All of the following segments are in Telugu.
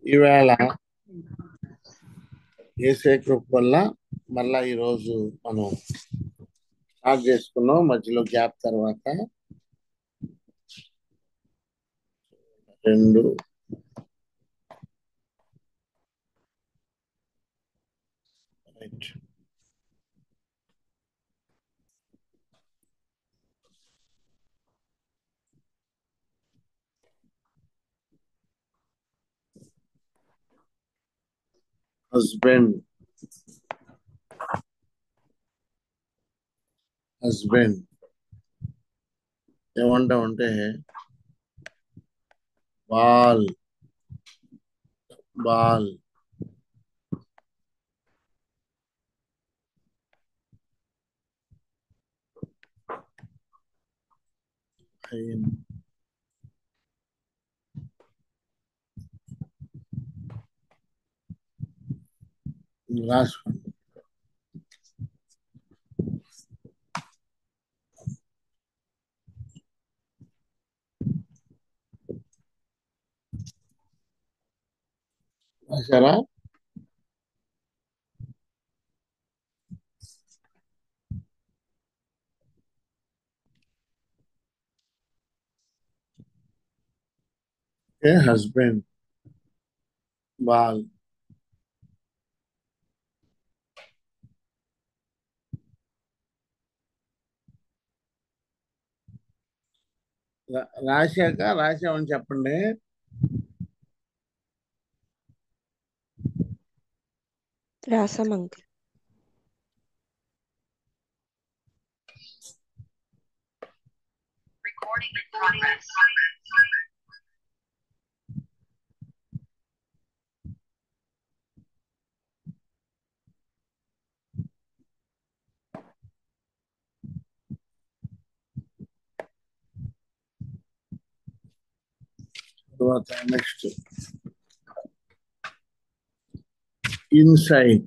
ఈవేళ ఏసే కృప వల్ల మళ్ళా ఈరోజు మనం స్టార్ట్ చేసుకున్నాం. మధ్యలో గ్యాప్ తర్వాత 2 రైట్. హస్బెండ్ ఏమంటామంటే బాల్ బాల్ రాసుకోండి. రాశారా? హస్బెండ్ బాల్ రాశామని చెప్పండి. రాసాం అంకుల్. తర్వాత నెక్స్ట్ ఇన్సైడ్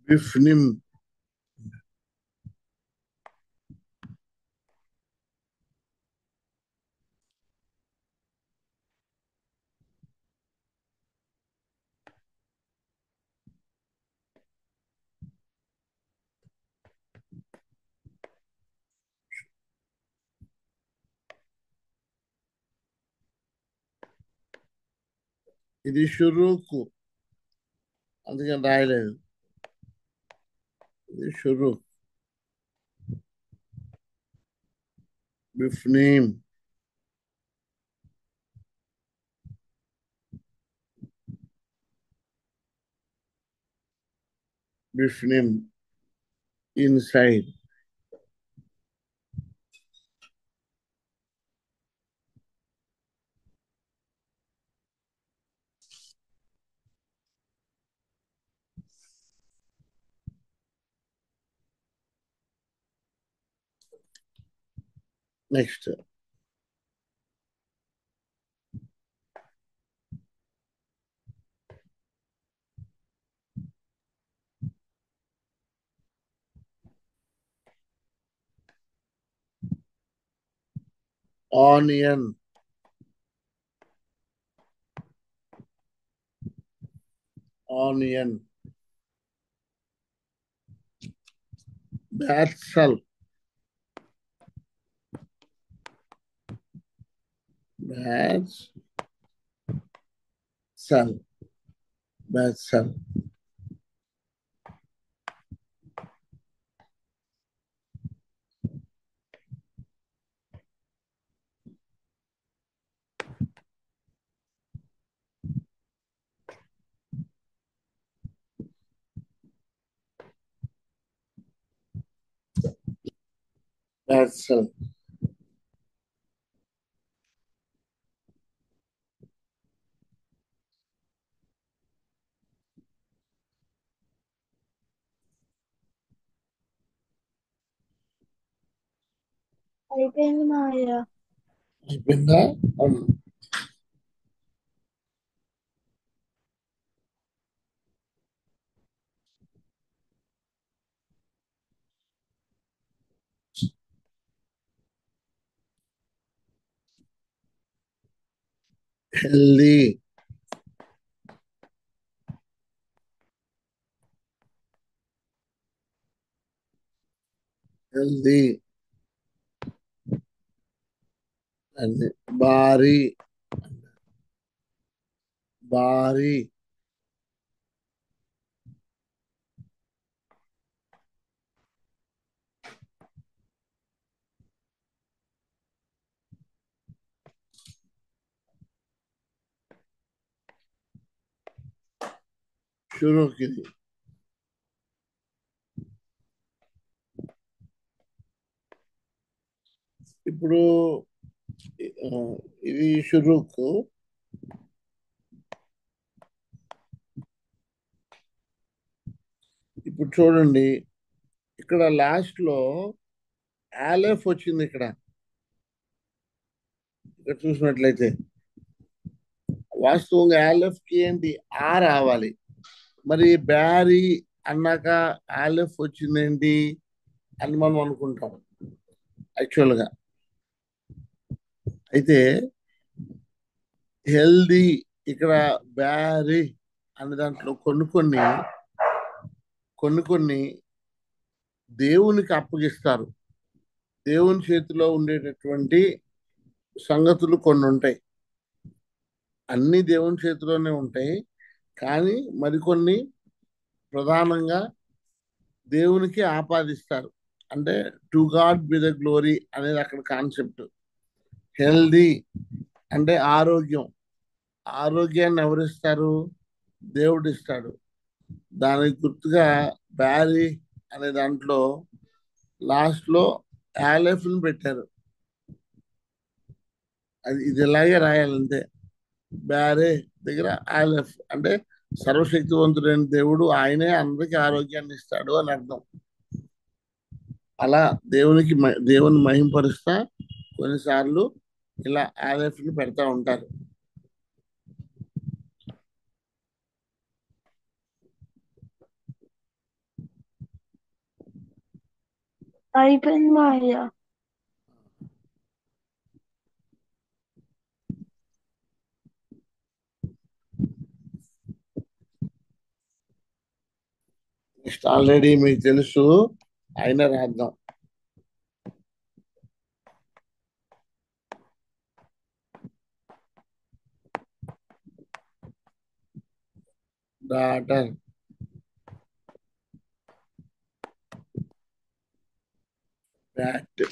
బిఫ్నిమ్ ఇది షురూకు, అందుకని రాయలేదు. ఇది షురూక్. బిఫ్నీమ్ ఇన్సైడ్. నెక్స్ట్ ఆనియన్ బ్యాట్సల్ బ్యాట్సల్ బ్యాట్సల్ అయిపోయింది మావయ్య. అయిపోయిందా? అవును. హెల్దీ, హెల్దీ అంటే భారీ, భారీ, షురుకిది. ఇప్పుడు ఆ, ఇది షురుకు. ఇప్పుడు చూడండి, ఇక్కడ లాస్ట్ లో ఆలెఫ్ వచ్చింది. ఇక్కడ ఇక్కడ చూసినట్లయితే వాస్తవంగా ఆలెఫ్ కి ఏంటి, ఆ రావాలి. మరి బ్యారీ అన్నాక ఆలెఫ్ వచ్చిందేంటి అని మనం అనుకుంటాం యాక్చువల్ గా. అయితే హెల్దీ ఇక్కడ బ్యారీ అనే దాంట్లో కొన్ని దేవునికి అప్పగిస్తారు. దేవుని చేతిలో ఉండేటటువంటి సంగతులు కొన్ని ఉంటాయి. అన్ని దేవుని చేతిలోనే ఉంటాయి, కానీ మరికొన్ని ప్రధానంగా దేవునికి ఆపాదిస్తారు. అంటే to God be the glory అనేది అక్కడ కాన్సెప్ట్. హెల్దీ అంటే ఆరోగ్యం. ఆరోగ్యాన్ని ఎవరిస్తారు? దేవుడు ఇస్తాడు. దానికి గుర్తుగా బ్యారీ అనే దాంట్లో లాస్ట్ లో ఆలెఫ్ ని పెట్టారు. అది ఇది ఇలాగే రాయాలంతే. బ్యారే దగ్గర ఆలెఫ్ అంటే సర్వశక్తివంతుడైన దేవుడు, ఆయనే అందరికి ఆరోగ్యాన్ని ఇస్తాడు అని అర్థం. అలా దేవుని మహింపరుస్తా కొన్నిసార్లు ఇలా ఆలెఫ్ ని పెడతా ఉంటారు. అయిపోయింది మావయ్య. నెక్స్ట్ ఆల్రెడీ మీకు తెలుసు, అయినా రాద్దాం. డాటర్, బ్యాట్,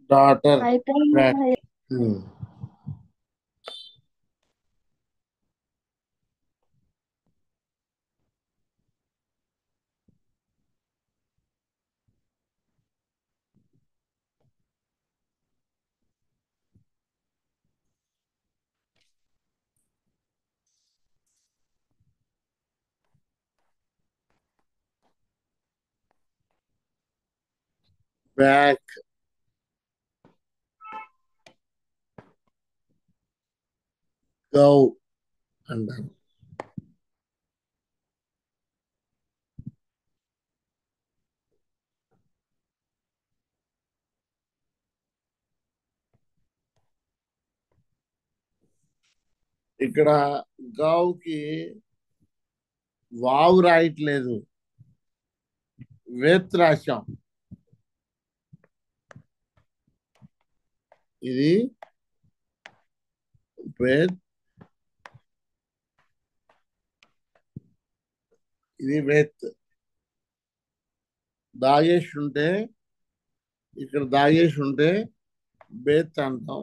డాటర్, అయిపోయింది బ్యాట్. మావయ్య. బ్యాక్, గౌ అంటారు. ఇక్కడ గావుకి వావు రాయట్లేదు, వేత్ రాశాం. ఇది వేత్, ఇది వేత్. దాగేసి ఉంటే ఇక్కడ దాగేసి ఉంటే బేత్ అంటాం,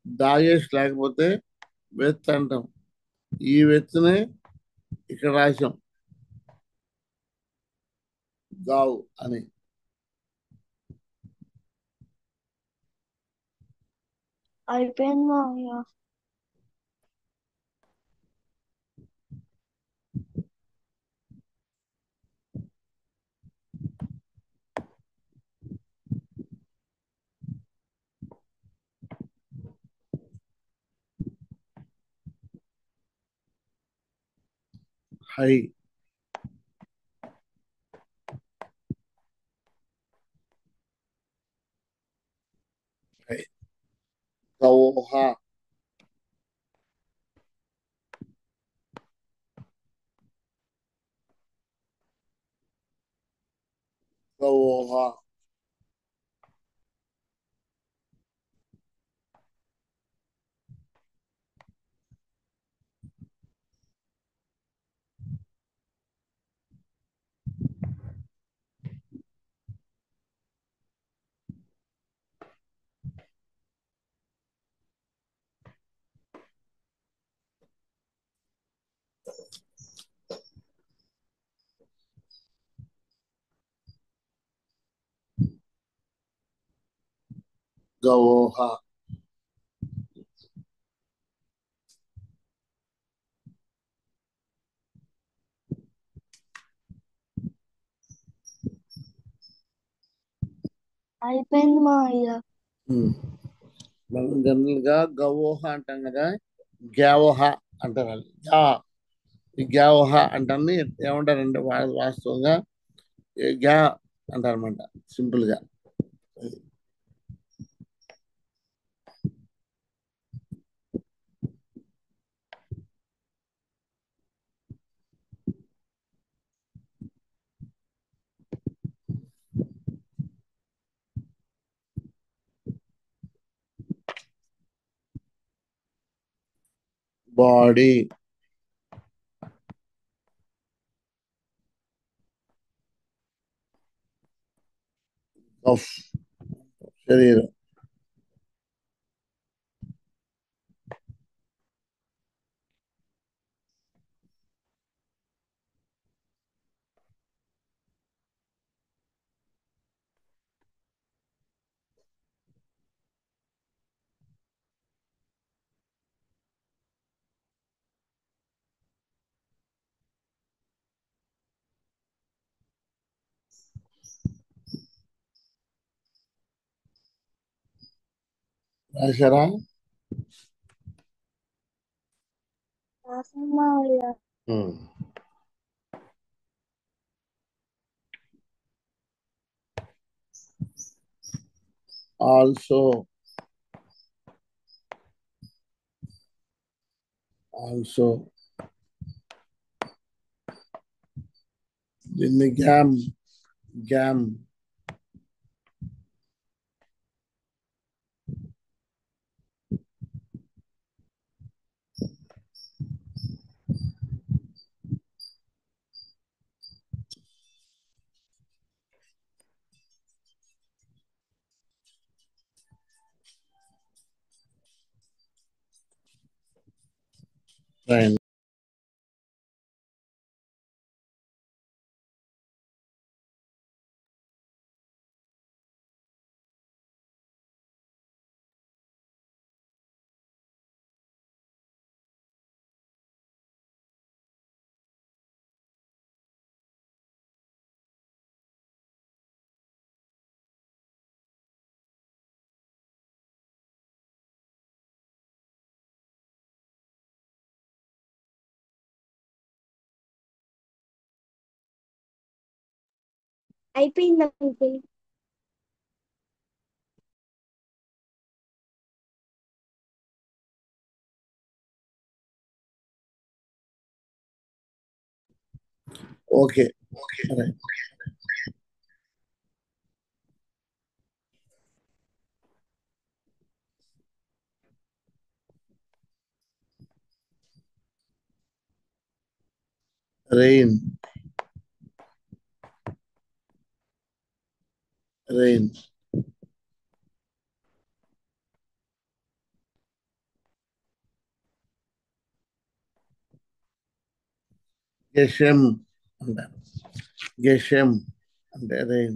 దాగేసి లేకపోతే వెత్ అంటాం. ఈ వెత్తునే ఇక్కడ రాశాం గావు అని. అయిపోయింది మావయ్య. హై. హై. గౌహ. గౌహ. గౌహ. అయిపోయింది మావయ్య. మనం జనరల్ గా గవోహ అంటాం కదా, గ్యావోహ అంటారు. ఈ గ్యావోహ అంటాన్ని ఏమంటారంటే వాస్తవంగా గ్యా అంటారనమాట, సింపుల్ గా. బాడీ. ఆఫ్. శరీరం. రాశారా? రాసాను మావయ్య. ఆల్సో. ఆల్సో. దీన్ని గ్యామ్. గ్యామ్. రాయండి. అయిపోయింది uncle. Okay. Right. Rain. rain. Geshem అంటారు. Geshem అంటే rain.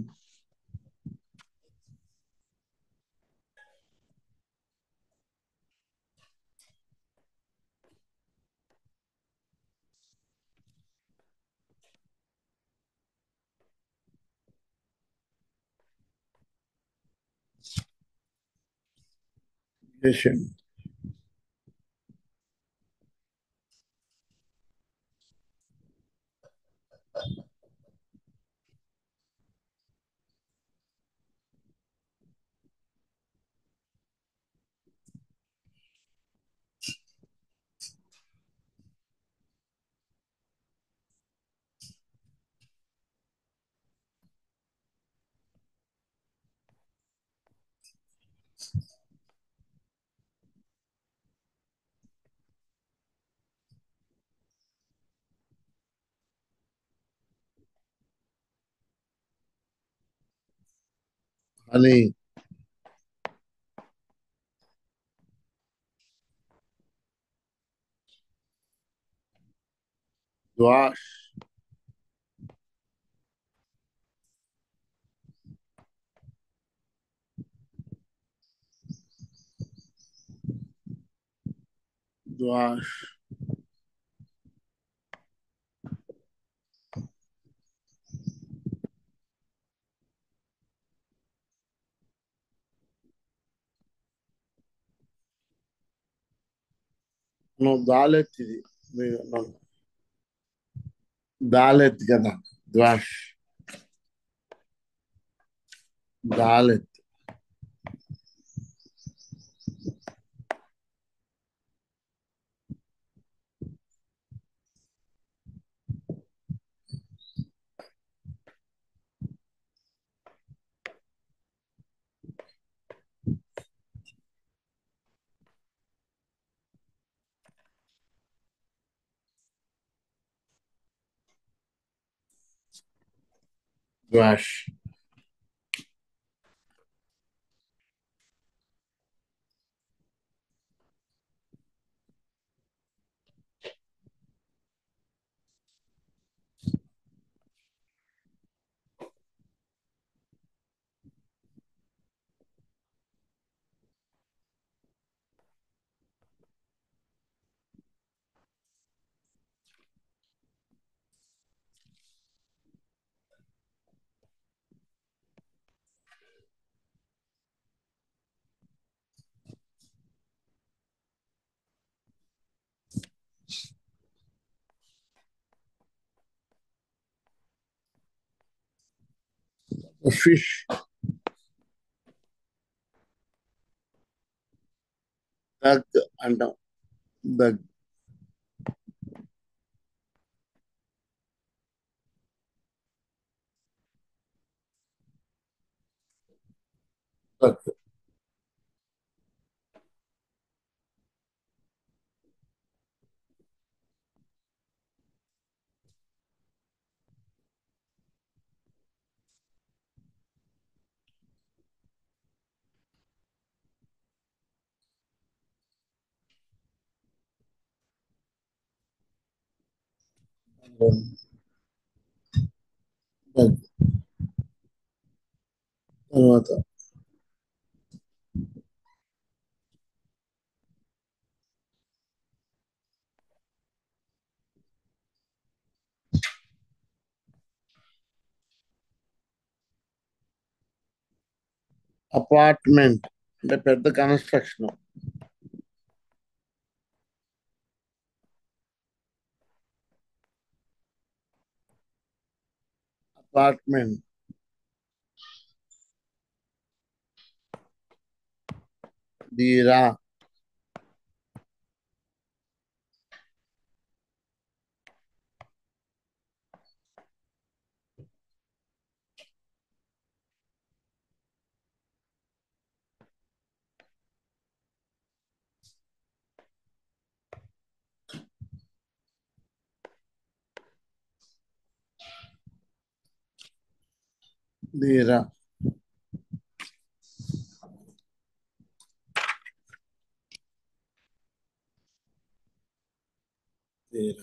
Geshem. Honey. Dwash. Dwash. నువ్వు దాలెత్తిది. దాలెత్తి కదా. ద్వాష్. దాలెత్తి. ద్వాష్. ఫిష్. దగ్ అంటాం. దగ్. దగ్. దగ్. తర్వాత అపార్ట్మెంట్ అంటే పెద్ద కన్స్ట్రక్షన్. అపార్ట్మెంట్. దీరా. దీరా. తీర.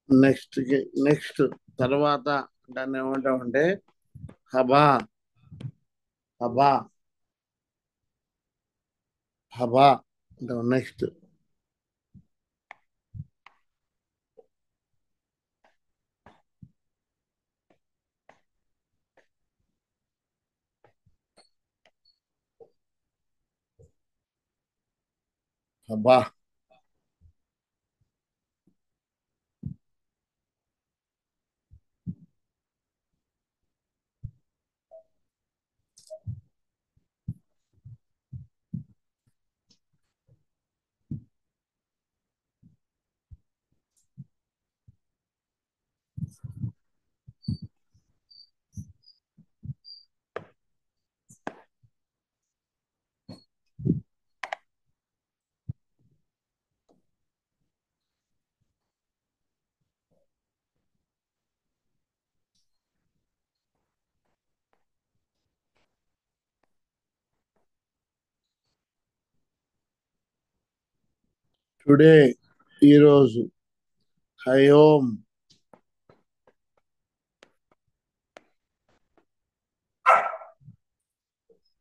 నెక్స్ట్ నెక్స్ట్ తర్వాత దాన్ని ఏమంటామంటే హబా. హబా. హబా అంటాం. నెక్స్ట్ హబా. టుడే ఈరోజు. హయోం.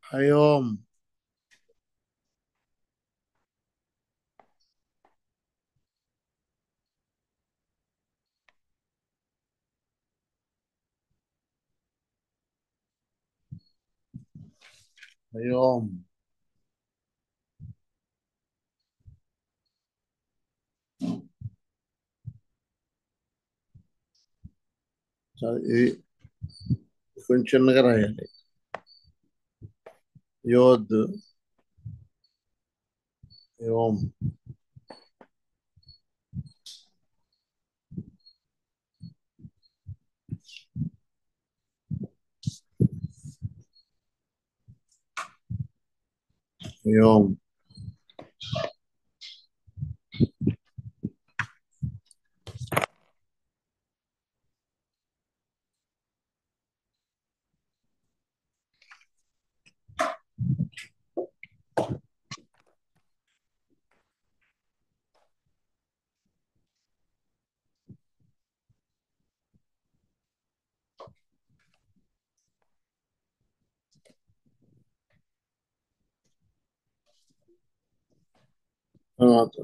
హయోం. హయోం. ఇది కొంచెం చిన్నగా రాయాలి. యోద్. యోం. యోం. తర్వాత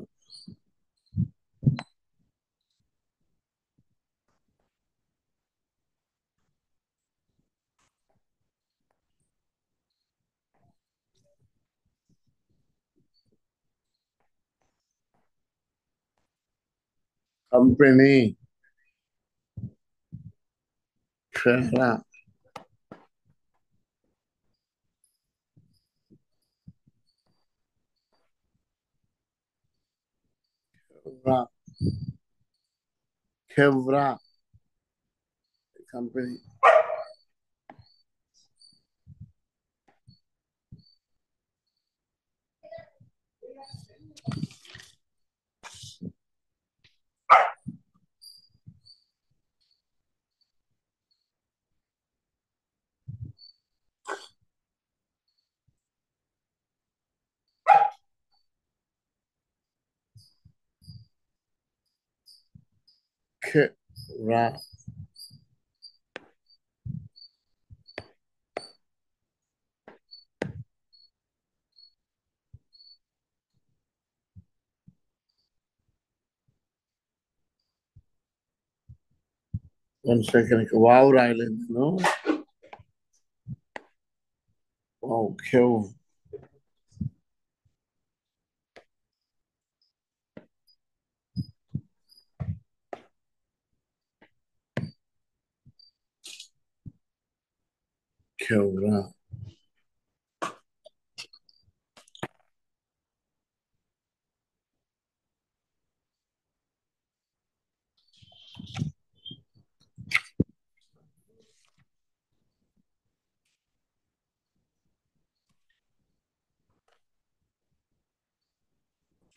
కంపెనీ. క్షర. ఖెవ్రా. కంపెనీ. ఖెవ్రా. 1 సెకండ్. వావ్ రాయలేదు నేను. Wow. ఖెవ్. Kevra.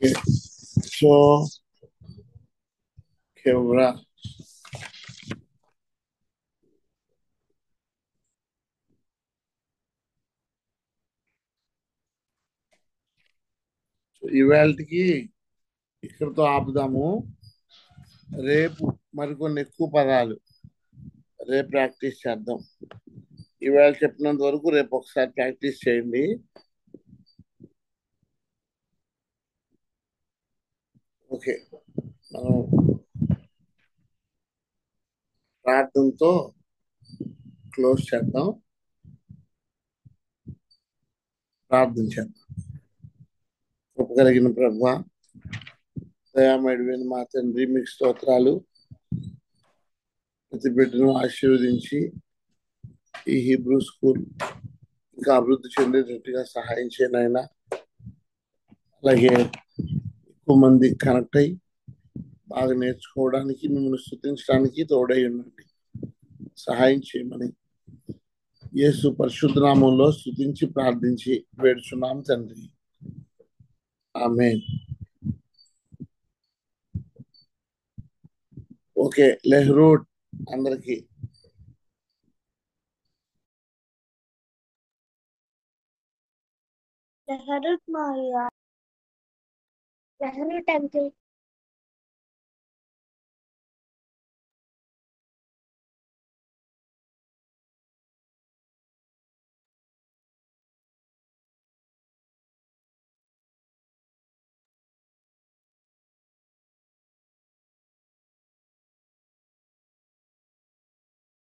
Okay. So, Kevra. So, ఇవాళకి ఇక్కడతో ఆపుదాము. రేపు మరికొన్ని ఎక్కువ పదాలు రేపు ప్రాక్టీస్ చేద్దాం. ఇవాళ చెప్పినంత వరకు రేపు ఒకసారి ప్రాక్టీస్ చేయండి. ఓకే, మనం ప్రార్థనతో క్లోజ్ చేద్దాం. ప్రార్థన చేద్దాం. కృపగలిగిన ప్రభువా, దయామయుడైన మా తండ్రి, మీకు స్తోత్రాలు. ప్రతి బిడ్డను ఆశీర్వదించి ఈ హీబ్రూ స్కూల్ ఇంకా అభివృద్ధి చెందేటట్టుగా సహాయం చేయనైనా. అలాగే ఎక్కువ మంది కనెక్ట్ అయ్యి బాగా నేర్చుకోవడానికి, మిమ్మల్ని స్తుతించడానికి తోడై ఉండండి, సహాయం చేయమని యేసు పరిశుద్ధ నామంలో స్తుతించి ప్రార్థించి వేడుచున్నాం తండ్రి. ఆమేన్. ఓకే, లెహ్రూట్ అందరికి. లహరుట్ మావయ్య. లహరుట్ అంకుల్.